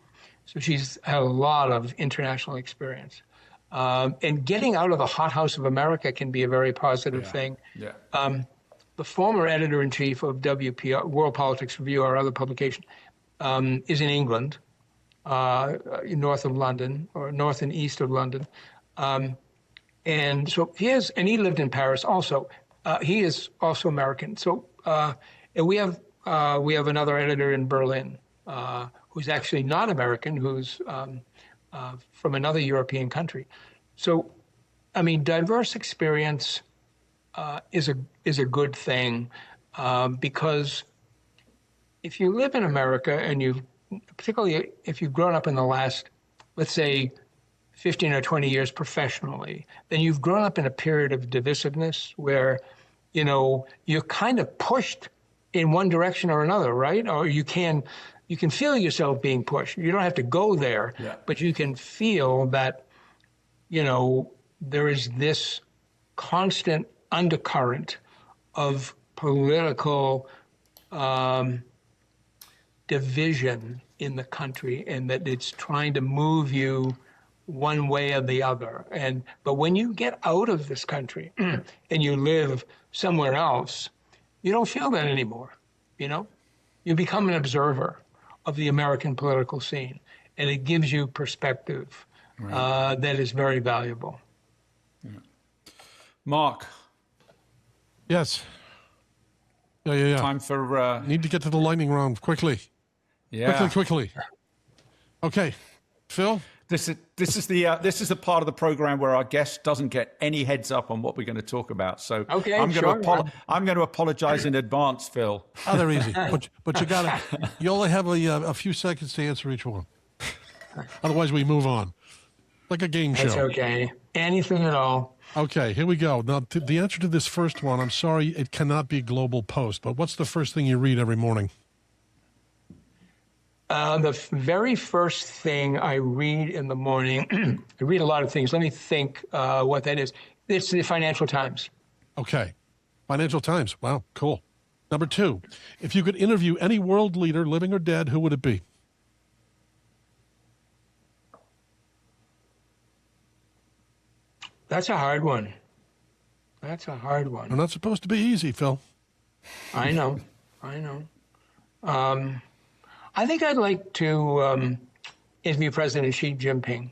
S3: So she's had a lot of international experience. And getting out of the hothouse of America can be a very positive thing. Yeah. The former editor-in-chief of WPR, World Politics Review, our other publication, is in England, north of London, or north and east of London. And so he lived in Paris also. He is also American. So and we have another editor in Berlin who's actually not American, who's from another European country. So, I mean, diverse experience is a good thing because if you live in America and particularly if you've grown up in the last, let's say, 15 or 20 years professionally, then you've grown up in a period of divisiveness where, you're kind of pushed in one direction or another, right? Or you can feel yourself being pushed. You don't have to go there, but you can feel that, there is this constant undercurrent of political division in the country, and that it's trying to move you one way or the other. But when you get out of this country and you live somewhere else, you don't feel that anymore. You become an observer of the American political scene, and it gives you perspective that is very valuable.
S2: Yeah. Mark.
S1: Yes. Yeah.
S2: Time for...
S1: Need to get to the lightning round quickly.
S2: Yeah.
S1: Quickly. Okay. Phil?
S2: This is the part of the program where our guest doesn't get any heads up on what we're going to talk about. So
S3: okay,
S2: I'm going to apologize in advance, Phil.
S1: Oh, they're easy. But you only have a few seconds to answer each one. Otherwise, we move on. Like a game show.
S3: That's okay. Anything at all.
S1: Okay, here we go. Now, the answer to this first one, I'm sorry, it cannot be Global Post, but what's the first thing you read every morning?
S3: The very first thing I read in the morning, I read a lot of things. Let me think what that is. It's the Financial Times.
S1: Okay. Financial Times. Wow, cool. Number 2, if you could interview any world leader, living or dead, who would it be?
S3: That's a hard one.
S1: They're not supposed to be easy, Phil.
S3: I know. I think I'd like to interview President Xi Jinping.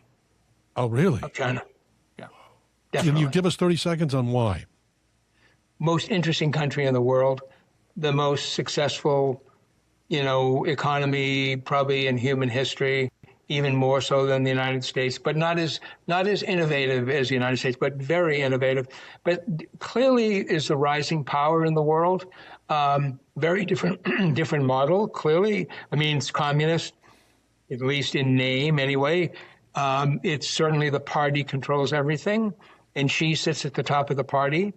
S1: Oh, really?
S3: of China. Yeah,
S1: Can
S3: definitely.
S1: you give us 30 seconds on why?
S3: Most interesting country in the world, the most successful, economy probably in human history, even more so than the United States, but not as innovative as the United States, but very innovative. But clearly is the rising power in the world. Very different different model. Clearly, I mean, it's communist, at least in name anyway. It's certainly the party controls everything, and Xi sits at the top of the party.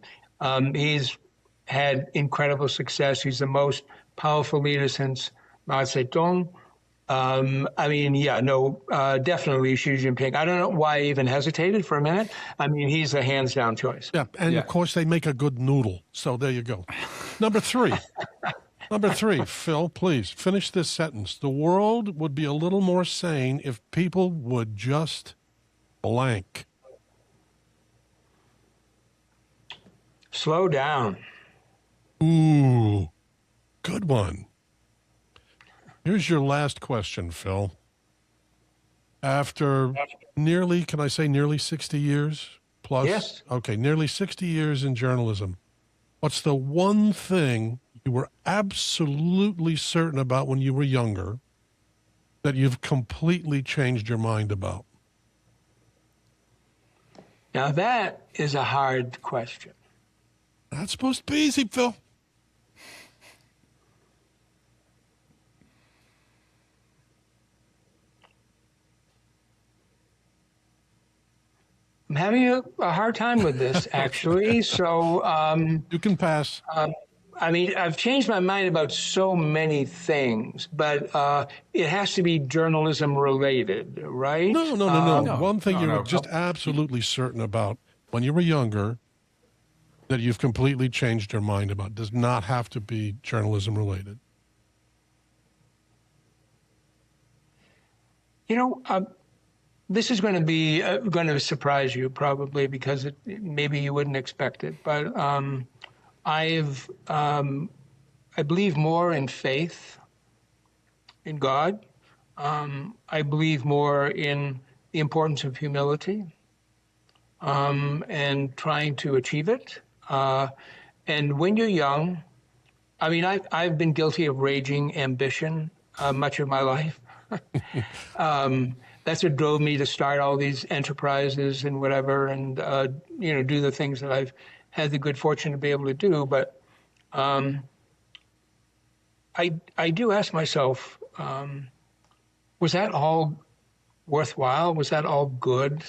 S3: He's had incredible success. He's the most powerful leader since Mao Zedong. Definitely Xi Jinping. I don't know why I even hesitated for a minute. I mean, he's a hands down choice.
S1: Yeah, and of course they make a good noodle. So there you go. Number three, Phil, please finish this sentence. The world would be a little more sane if people would just blank.
S3: Slow down.
S1: Ooh, good one. Here's your last question, Phil. After nearly 60 years plus?
S3: Yes.
S1: Okay, nearly 60 years in journalism. What's the one thing you were absolutely certain about when you were younger that you've completely changed your mind about?
S3: Now, that is a hard question.
S1: That's supposed to be easy, Phil.
S3: I'm having a hard time with this, actually. So,
S1: You can pass.
S3: I mean, I've changed my mind about so many things, but it has to be journalism related, right?
S1: No. One thing you were just absolutely certain about when you were younger that you've completely changed your mind about. Does not have to be journalism related.
S3: This is going to be going to surprise you probably because maybe you wouldn't expect it, but I believe more in faith, in God. I believe more in the importance of humility and trying to achieve it. And when you're young, I mean, I've been guilty of raging ambition much of my life. That's what drove me to start all these enterprises and whatever, and do the things that I've had the good fortune to be able to do. But I do ask myself, was that all worthwhile? Was that all good?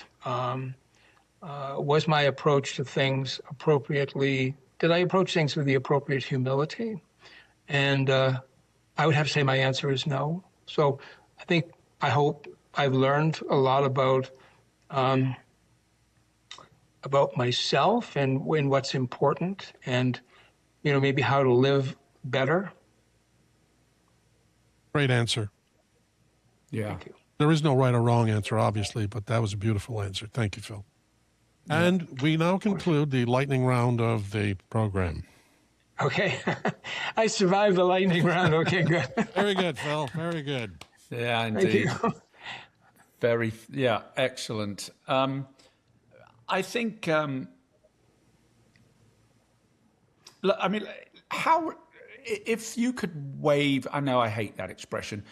S3: Was my approach to things appropriately? Did I approach things with the appropriate humility? And I would have to say my answer is no. So I hope I've learned a lot about myself and what's important, and maybe how to live better.
S1: Great answer.
S2: Yeah.
S3: Thank you.
S1: There is no right or wrong answer, obviously, but that was a beautiful answer. Thank you, Phil. Yeah. And we now conclude the lightning round of the program.
S3: Okay. I survived the lightning round. Okay, good.
S1: Very good, Phil. Very good.
S2: Yeah, indeed. Excellent. I think, if you could wave, I know I hate that expression.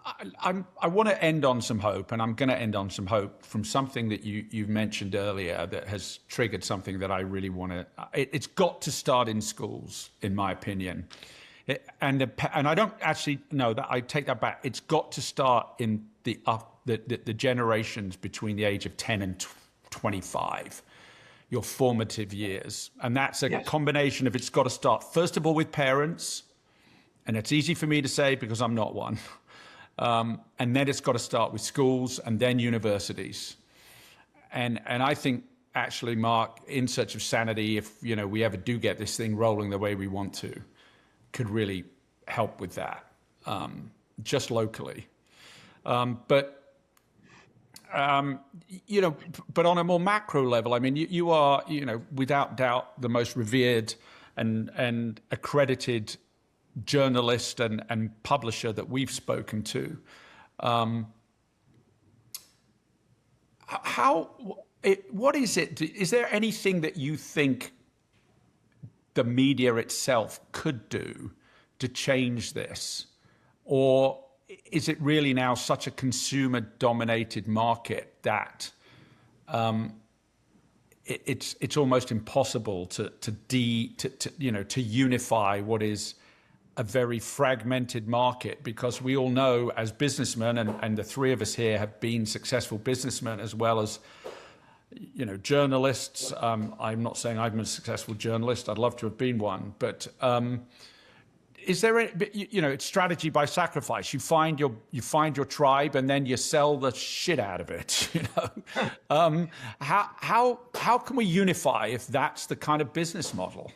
S2: I want to end on some hope, and I'm going to end on some hope from something that you've mentioned earlier that has triggered something that I really want to. It's got to start in schools, in my opinion. And I don't actually know that. I take that back. It's got to start in the generations between the age of 10 and 25, your formative years. And that's a combination of, it's got to start, first of all, with parents. And it's easy for me to say because I'm not one. And then it's got to start with schools and then universities. And I think, actually, Mark, in search of sanity, if we ever do get this thing rolling the way we want to, could really help with that, just locally. But on a more macro level, I mean, you are, without doubt, the most revered and accredited journalist and publisher that we've spoken to. what is it? Is there anything that you think the media itself could do to change this? Or is it really now such a consumer-dominated market that it's almost impossible to unify what is a very fragmented market? Because we all know, as businessmen, and the three of us here have been successful businessmen as well as journalists. I'm not saying I'm a successful journalist. I'd love to have been one, but is there it's strategy by sacrifice. You find your tribe and then you sell the shit out of it. How can we unify if that's the kind of business model?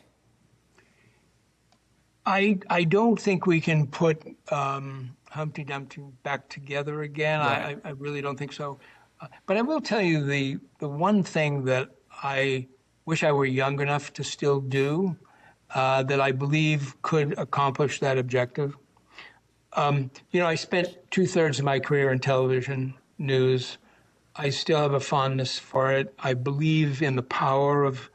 S3: I don't think we can put Humpty Dumpty back together again. Right. I really don't think so. But I will tell you the one thing that I wish I were young enough to still do, that I believe could accomplish that objective. I spent 2/3 of my career in television news. I still have a fondness for it. I believe in the power of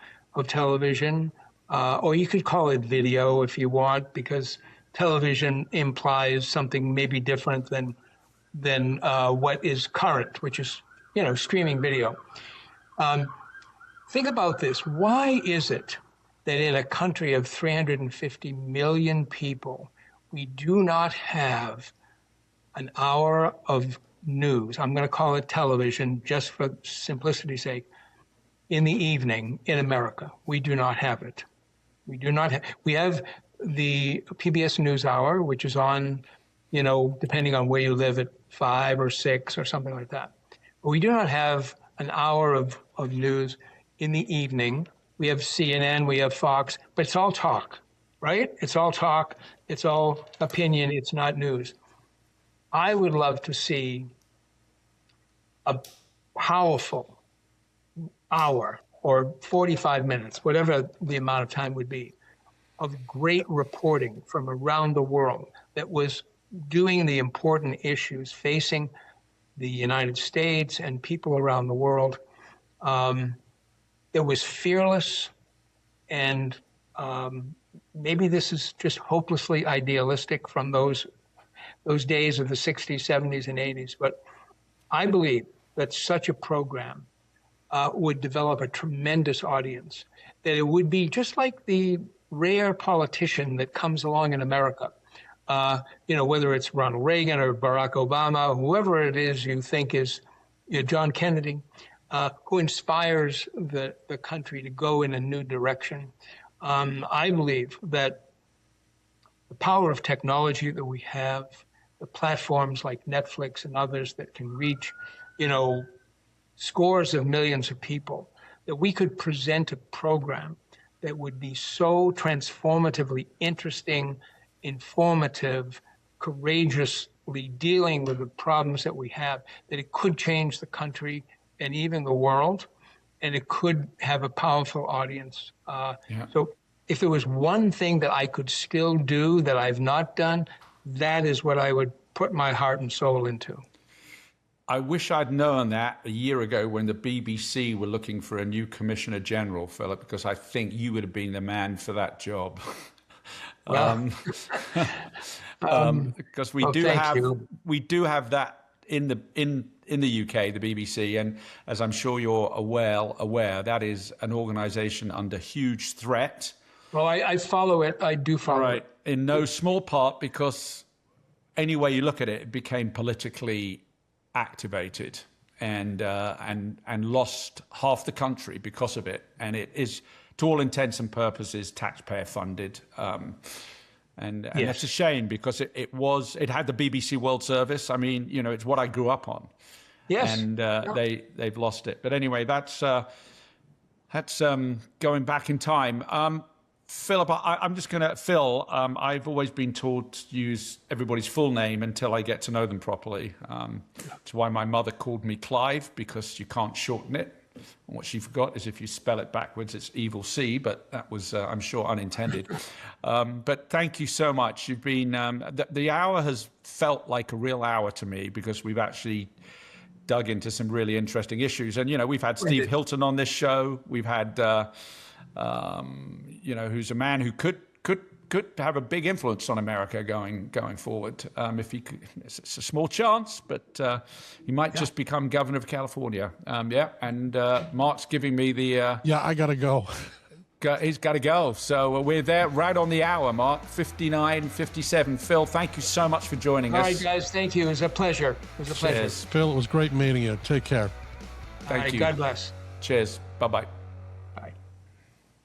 S3: television, or you could call it video if you want, because television implies something maybe different than what is current, which is streaming video. Think about this. Why is it that in a country of 350 million people, we do not have an hour of news? I'm going to call it television just for simplicity's sake. In the evening in America, we do not have it. We have the PBS NewsHour, which is on, depending on where you live, at 5 or 6 or something like that. But we do not have an hour of news in the evening. We have CNN, we have Fox, but it's all talk, right? It's all talk, it's all opinion, it's not news. I would love to see a powerful hour or 45 minutes, whatever the amount of time would be, of great reporting from around the world that was doing the important issues facing the United States and people around the world. It was fearless, and maybe this is just hopelessly idealistic from those days of the 60s, 70s, and 80s, but I believe that such a program would develop a tremendous audience, that it would be just like the rare politician that comes along in America, whether it's Ronald Reagan or Barack Obama, whoever it is you think is John Kennedy, who inspires the country to go in a new direction. I believe that the power of technology that we have, the platforms like Netflix and others that can reach, scores of millions of people, that we could present a program that would be so transformatively interesting, informative, courageously dealing with the problems that we have, that it could change the country and even the world, and it could have a powerful audience. So if there was one thing that I could still do that I've not done, that is what I would put my heart and soul into.
S2: I wish I'd known that a year ago when the BBC were looking for a new Commissioner General, Philip, because I think you would have been the man for that job. Because we do have that in the UK, the BBC, and as I'm sure you're aware, that is an organisation under huge threat.
S3: Well, I follow it. I do follow it.
S2: In no small part because any way you look at it, it became politically activated and lost half the country because of it. And it is, to all intents and purposes, taxpayer funded. And yes. That's a shame because it had the BBC World Service. I mean, it's what I grew up on.
S3: Yes.
S2: And they've lost it. But anyway, that's going back in time. Philip, I'm just going to, Phil, I've always been taught to use everybody's full name until I get to know them properly. That's why my mother called me Clive, because you can't shorten it. And what she forgot is if you spell it backwards, it's evil C, but that was, I'm sure, unintended. But thank you so much. You've been, the hour has felt like a real hour to me because we've actually dug into some really interesting issues. And, we've had Steve Hilton on this show. We've had, who's a man who could have a big influence on America going forward. If he could, it's a small chance, but he might just become governor of California. And Mark's giving me the...
S1: I got to go.
S2: He's got to go. So we're there right on the hour, Mark, 59:57. Phil, thank you so much for joining us.
S3: All right, guys, thank you. It was a pleasure.
S1: Phil, it was great meeting you. Take care.
S2: Thank you.
S3: God bless.
S2: Cheers. Bye-bye.